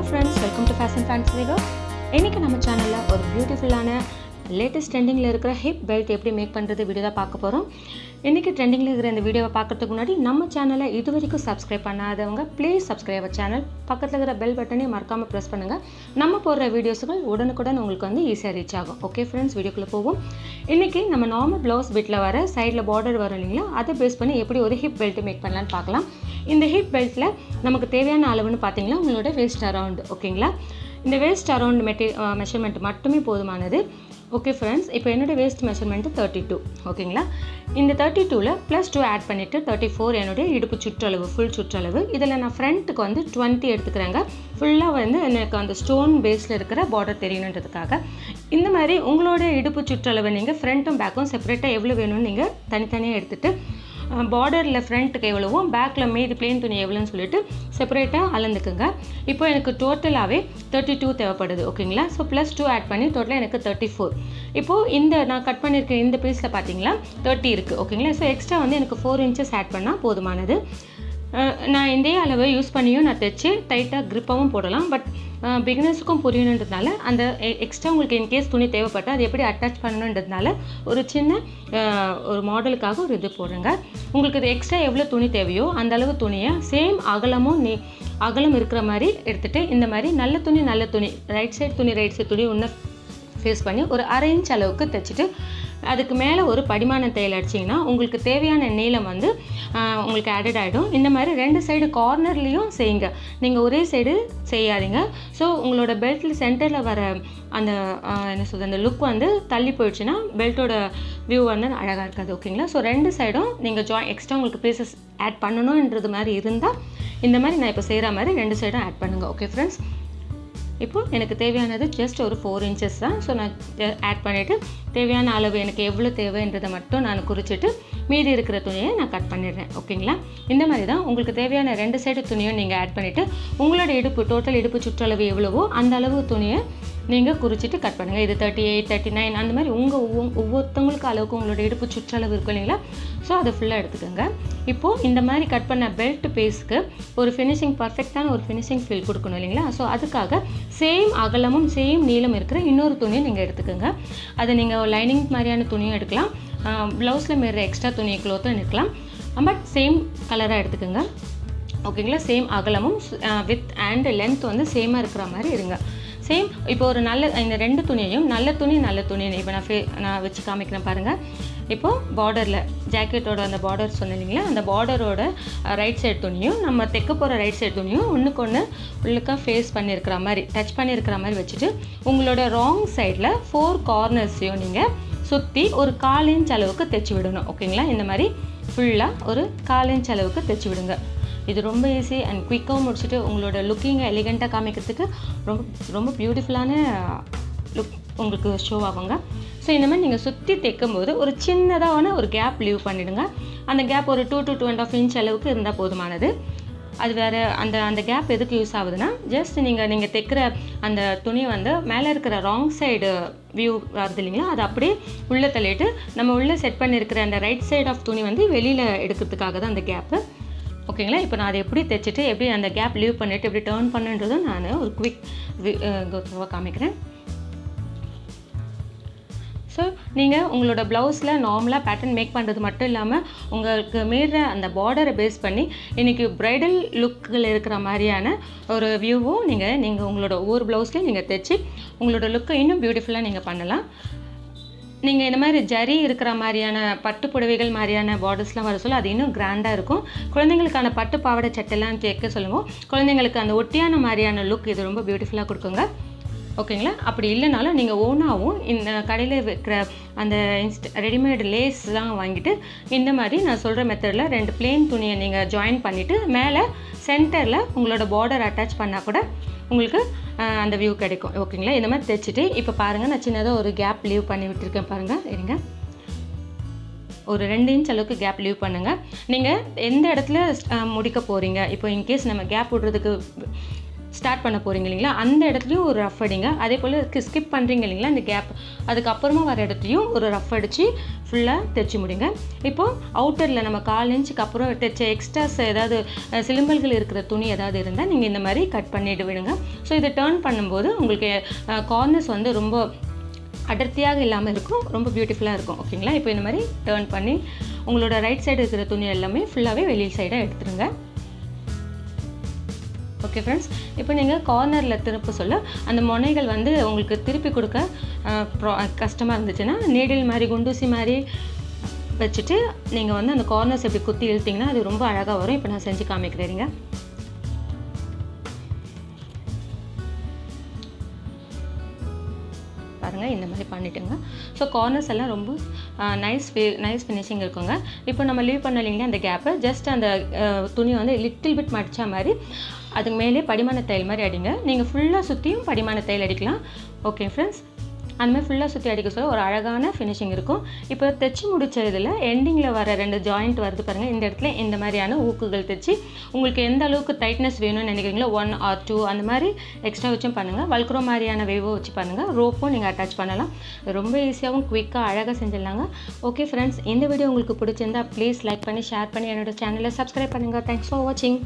Hello friends, welcome to Fashion Fantasy Girl. இன்னைக்கு நம்ம சேனல்ல ஒரு பியூட்டிஃபுல்லான லேட்டஸ்ட் ட்ரெண்டிங்ல இருக்கிற ஹிப் பெல்ட் எப்படி மேக் பண்றது வீடியோ தான் பார்க்க போறோம். இன்னைக்கு ட்ரெண்டிங்ல இருக்கிற இந்த வீடியோவை பார்க்கிறதுக்கு முன்னாடி நம்ம சேனலை இதுவரைக்கும் சப்ஸ்கிரைப் பண்ணாதவங்க ப்ளீஸ் சப்ஸ்கிரைப் our சேனல். பக்கத்துல இருக்கிற பெல் பட்டனை மறக்காம பிரஸ் பண்ணுங்க. நம்ம போடுற வீடியோஸ்கள் உடனுக்குடன் உங்களுக்கு வந்து ஈஸியா ரீச் ஆகும். ஓகே फ्रेंड्स, வீடியோக்குள்ள போவோம். இன்னைக்கு நம்ம நார்மல் ப்ளவுஸ் பிட்ல வர சைடுல பார்டர் வரும் இல்லீங்களா, அதை பேஸ் பண்ணி எப்படி ஒரு ஹிப் பெல்ட் மேக் பண்ணலாம்னு பார்க்கலாம். இந்த ஹிப் பெல்ட்ல நமக்கு தேவையான அளவுன்னு பாத்தீங்கன்னா உங்களோட waist around, ஓகேங்களா? இந்த waist around மெஷர்மென்ட் மட்டுமே போதுமானது. ஓகே फ्रेंड्स, இப்போ என்னோட waist மெஷர்மென்ட் 32, ஓகேங்களா? இந்த 32ல +2 ஆட் பண்ணிட்டு 34 என்னோட இடுப்பு சுற்றளவு, ஃபுல் சுற்றளவு. இதில் நான் ஃப்ரண்ட்டுக்கு வந்து 20 எடுத்துக்கிறேங்க. ஃபுல்லாக வந்து எனக்கு அந்த ஸ்டோன் பேஸில் இருக்கிற பார்டர் தெரியணுன்றதுக்காக. இந்த மாதிரி உங்களோட இடுப்பு சுற்றளவு நீங்கள் ஃப்ரண்ட்டும் பேக்கும் செப்பரேட்டாக எவ்வளோ வேணும்னு நீங்கள் தனித்தனியாக எடுத்துகிட்டு பார்டரில் ஃப்ரண்ட்டுக்கு எவ்வளவும் பேக்கில் மீதி பிளேன் துணி எவ்வளோன்னு சொல்லிட்டு செப்பரேட்டாக அளந்துக்குங்க. இப்போ எனக்கு டோட்டலாகவே 32 தேவைப்படுது, ஓகேங்களா? ஸோ +2 ஆட் பண்ணி டோட்டலாக எனக்கு 34. இப்போது இந்த நான் கட் பண்ணியிருக்க இந்த பீஸில் பார்த்தீங்களா 30 இருக்குது, ஓகேங்களா? ஸோ எக்ஸ்ட்ரா வந்து எனக்கு 4 inches ஆட் பண்ணால் போதுமானது. நான் இந்த அளவை யூஸ் பண்ணியும் நான் தைச்சு டைட்டாக க்ரிப்பாகவும் போடலாம். பட் பிகினர்ஸுக்கும் புரியணுன்றதுனால அந்த எக்ஸ்ட்ரா உங்களுக்கு இன்கேஸ் துணி தேவைப்பட்டால் அது எப்படி அட்டாச் பண்ணணுன்றதுனால ஒரு சின்ன ஒரு மாடலுக்காக ஒரு இது போடுங்க. உங்களுக்கு இது எக்ஸ்ட்ரா எவ்வளோ துணி தேவையோ அந்த அளவு துணியை சேம் அகலம் இருக்கிற மாதிரி எடுத்துகிட்டு இந்த மாதிரி நல்ல துணி ரைட் சைடு துணி ஒன்று ஃபேஸ் பண்ணி ஒரு 1/2 inch அளவுக்கு தைச்சிட்டு அதுக்கு மேலே ஒரு படிமான தையல் அடிச்சிங்கன்னா உங்களுக்கு தேவையான நீளம் வந்து உங்களுக்கு ஆடட் ஆகிடும். இந்த மாதிரி 2 சைடு கார்னர்லேயும் செய்யுங்க, நீங்கள் ஒரே சைடு செய்யாதீங்க. ஸோ உங்களோட பெல்ட்டில் சென்டரில் வர அந்த என்ன சொல்கிறது அந்த லுக் வந்து தள்ளி போயிடுச்சுன்னா பெல்ட்டோட வியூ வந்து அழகாக இருக்காது, ஓகேங்களா? ஸோ 2 சைடும் நீங்கள் எக்ஸ்ட்ரா உங்களுக்கு பீசஸ் ஆட் பண்ணணுன்றது மாதிரி இருந்தால் இந்த மாதிரி நான் இப்போ செய்கிற மாதிரி 2 சைடும் ஆட் பண்ணுங்கள். ஓகே ஃப்ரெண்ட்ஸ், இப்போது எனக்கு தேவையானது ஜஸ்ட் ஒரு 4 inches தான். ஸோ நான் ஆட் பண்ணிவிட்டு தேவையான அளவு எனக்கு எவ்வளோ தேவைன்றதை மட்டும் நான் குறிச்சிட்டு மீதி இருக்கிற துணியை நான் கட் பண்ணிடுறேன், ஓகேங்களா? இந்த மாதிரி தான் உங்களுக்கு தேவையான 2 சைடு துணியும் நீங்கள் ஆட் பண்ணிவிட்டு உங்களோட டோட்டல் இடுப்பு சுற்றளவு எவ்வளவோ அந்த அளவு துணியை நீங்கள் குறிச்சிட்டு கட் பண்ணுங்கள். இது 38, 39 அந்த மாதிரி ஒவ்வொருத்தவங்களுக்கு அளவுக்கு உங்களோட இடுப்பு சுற்றளவு இருக்கும் இல்லைங்களா? ஸோ அதை ஃபுல்லாக எடுத்துக்கோங்க. இப்போது இந்த மாதிரி கட் பண்ண பெல்ட் பீஸ்க்கு ஒரு பர்ஃபெக்டான ஒரு ஃபினிஷிங் ஃபீல் கொடுக்கணும் இல்லைங்களா? ஸோ அதுக்காக சேம் அகலமும் சேம் நீளம் இருக்கிற இன்னொரு துணியை நீங்கள் எடுத்துக்கோங்க. அதை நீங்கள் லைனிங் மாதிரியான துணியும் எடுக்கலாம், ப்ளவுஸில் மேற எக்ஸ்ட்ரா துணி க்ளோத்தும் எடுக்கலாம். பட் சேம் கலராக எடுத்துக்கோங்க, ஓகேங்களா? சேம் அகலமும் வித் அண்ட் லென்த் வந்து சேமாக இருக்கிற மாதிரி இருங்க. சேம் இப்போ ஒரு இந்த 2 துணியையும் நல்ல துணி இப்போ நான் வச்சு காமிக்கிறேன் பாருங்கள். இப்போது பார்டரில் ஜாக்கெட்டோட அந்த பார்டர் சொன்னீங்களா, அந்த பார்டரோட ரைட் சைடு துணியும் நம்ம தைக்க போகிற ரைட் சைடு துணியும் ஒன்றுக்கு ஒன்று உள்ளுக்காக ஃபேஸ் பண்ணியிருக்கிற மாதிரி டச் பண்ணியிருக்கிற மாதிரி வச்சுட்டு உங்களோட ராங் சைடில் 4 கார்னர்ஸையும் நீங்கள் சுற்றி ஒரு 1/4 inch அளவுக்கு தைச்சி விடணும், ஓகேங்களா? இந்த மாதிரி ஃபுல்லாக ஒரு 1/4 inch அளவுக்கு தைச்சி விடுங்க. இது ரொம்ப ஈஸி அண்ட் குயிக்காகவும் முடிச்சுட்டு உங்களோட லுக்கிங்கை எலிகண்ட்டாக காமிக்கிறதுக்கு ரொம்ப பியூட்டிஃபுல்லான லுக் உங்களுக்கு ஷோ ஆகுங்க. ஸோ இந்த மாதிரி நீங்கள் சுற்றி தைக்கும்போது ஒரு சின்னதான ஒரு கேப் லீவ் பண்ணிவிடுங்க. அந்த கேப் ஒரு 2 to 2.5 inch அளவுக்கு இருந்தால் போதுமானது. அது வேறு அந்த கேப் எதுக்கு யூஸ் ஆகுதுன்னா ஜஸ்ட் நீங்கள் தைக்கிற அந்த துணி வந்து மேலே இருக்கிற ராங் சைடு வியூ வருது இல்லைங்களா, அது அப்படியே உள்ளே தள்ளிட்டு நம்ம உள்ளே செட் பண்ணியிருக்கிற அந்த ரைட் சைடு ஆஃப் துணி வந்து வெளியில் எடுக்கிறதுக்காக தான் அந்த கேப்பு, ஓகேங்களா? இப்போ நான் அதை எப்படி தைச்சிட்டு எப்படி அந்த கேப் லீவ் பண்ணிவிட்டு எப்படி டர்ன் பண்ணுன்றதும் நான் ஒரு குவிக் கோத்ரூவாக காமிக்கிறேன். ஸோ நீங்கள் உங்களோட ப்ளவுஸில் நார்மலாக பேட்டர்ன் மேக் பண்ணுறது மட்டும் இல்லாமல் உங்களுக்கு மீற அந்த பார்டரை பேஸ் பண்ணி இன்றைக்கி ப்ரைடல் லுக்கில் இருக்கிற மாதிரியான ஒரு வியூவும் நீங்கள் உங்களோட ஒவ்வொரு ப்ளவுஸ்லையும் நீங்கள் தைச்சி உங்களோட லுக்கை இன்னும் பியூட்டிஃபுல்லாக நீங்கள் பண்ணலாம். நீங்கள் இந்த மாதிரி ஜரி இருக்கிற மாதிரியான பட்டு புடவைகள் மாதிரியான பார்டர்ஸ்லாம் வர சொல்ல அது இன்னும் கிராண்டாக இருக்கும். குழந்தைங்களுக்கான பட்டு பாவாடை சட்டைலாம் தைக்க சொல்லுவோம். குழந்தைங்களுக்கு அந்த ஒட்டியான மாதிரியான லுக் இது ரொம்ப பியூட்டிஃபுல்லாக கொடுக்குங்க, ஓகேங்களா? அப்படி இல்லைனாலும் நீங்கள் ஓனாகவும் இந்த கடையில் வைக்கிற அந்த ரெடிமேட் லேஸ்லாம் வாங்கிட்டு இந்த மாதிரி நான் சொல்கிற மெத்தடில் 2 பிளேன் துணியை நீங்கள் ஜாயின் பண்ணிவிட்டு மேலே சென்டரில் உங்களோட பார்டர் அட்டாச் பண்ணால் கூட உங்களுக்கு அந்த வியூ கிடைக்கும், ஓகேங்களா? இந்த மாதிரி தைச்சிட்டு இப்போ பாருங்கள், நான் சின்னதாக ஒரு கேப் லீவ் பண்ணி விட்டுருக்கேன் பாருங்கள். இருங்க, ஒரு 2 inch அளவுக்கு கேப் லீவ் பண்ணுங்கள். நீங்கள் எந்த இடத்துல முடிக்க போகிறீங்க, இப்போ இன்கேஸ் நம்ம கேப் விடுறதுக்கு ஸ்டார்ட் பண்ண போகிறீங்க இல்லைங்களா, அந்த இடத்துலையும் ஒரு ரஃப் அடிங்க. அதே போல் ஸ்கிப் பண்ணுறீங்க இல்லைங்களா இந்த கேப், அதுக்கப்புறமா வர இடத்துலையும் ஒரு ரஃப் அடித்து ஃபுல்லாக தைச்சி முடிங்க. இப்போது அவுட்டரில் நம்ம 1/4 இன்ச்சுக்கு அப்புறம் தைச்ச எக்ஸ்ட்ராஸ் ஏதாவது சிலிம்பல்கள் இருக்கிற துணி ஏதாவது இருந்தால் நீங்கள் இந்த மாதிரி கட் பண்ணிட்டு விடுங்க. ஸோ இதை டர்ன் பண்ணும்போது உங்களுக்கு கார்னர்ஸ் வந்து ரொம்ப அடர்த்தியாக இல்லாமல் இருக்கும், ரொம்ப பியூட்டிஃபுல்லாக இருக்கும். ஓகேங்களா, இப்போ இந்த மாதிரி டர்ன் பண்ணி உங்களோட ரைட் சைடு இருக்கிற துணி எல்லாமே ஃபுல்லாகவே வெளியில் சைடாக எடுத்துருங்க. ஓகே ஃப்ரெண்ட்ஸ், இப்போ நீங்கள் கார்னரில் திருப்ப சொல்ல அந்த முனைகள் வந்து உங்களுக்கு திருப்பி கொடுக்க கஷ்டமாக இருந்துச்சுன்னா நீடில் மாதிரி குண்டூசி மாதிரி வச்சுட்டு நீங்கள் வந்து அந்த கார்னர்ஸ் எப்படி குத்தி இழுத்திங்கன்னா அது ரொம்ப அழகாக வரும். இப்போ நான் செஞ்சு காமிக்கிறேங்க. பாருங்கள், இந்த மாதிரி பண்ணிவிட்டுங்க. ஸோ கார்னர்ஸ் எல்லாம் ரொம்ப நைஸ் ஃபினிஷிங் இருக்குங்க. இப்போ நம்ம லீவ் பண்ண இல்லைங்களா அந்த கேப்பை, ஜஸ்ட் அந்த துணி வந்து லிட்டில் பிட் மடித்தா மாதிரி அதுக்கு மேலே படிமான தையல் மாதிரி அடிங்க. நீங்கள் ஃபுல்லாக சுற்றியும் படிமான தையல் அடிக்கலாம். ஓகே ஃப்ரெண்ட்ஸ், அந்த மாதிரி ஃபுல்லாக சுற்றி அடிக்க சொல்ல ஒரு அழகான ஃபினிஷிங் இருக்கும். இப்போ தைச்சி முடிச்ச இதில் எண்டிங்கில் வர 2 ஜாயிண்ட் வருது பாருங்கள், இந்த இடத்துல இந்த மாதிரியான ஊக்குகள் தைச்சி உங்களுக்கு எந்த அளவுக்கு டைட்னஸ் வேணும்னு நினைக்கிறீங்களோ 1 or 2 அந்த மாதிரி எக்ஸ்ட்ரா வச்சும் பண்ணுங்கள். வல்க்ரோ மாதிரியான வேவோ வச்சு பண்ணுங்கள். ரோப்பும் நீங்கள் அட்டாச் பண்ணலாம். ரொம்ப ஈஸியாகவும் குயிக்காக அழகாக செஞ்சிடலாங்க. ஓகே ஃப்ரெண்ட்ஸ், இந்த வீடியோ உங்களுக்கு பிடிச்சிருந்தா ப்ளீஸ் லைக் பண்ணி ஷேர் பண்ணி என்னோட சேனலை சப்ஸ்கிரைப் பண்ணுங்கள். தேங்க்ஸ் ஃபார் வாட்சிங்.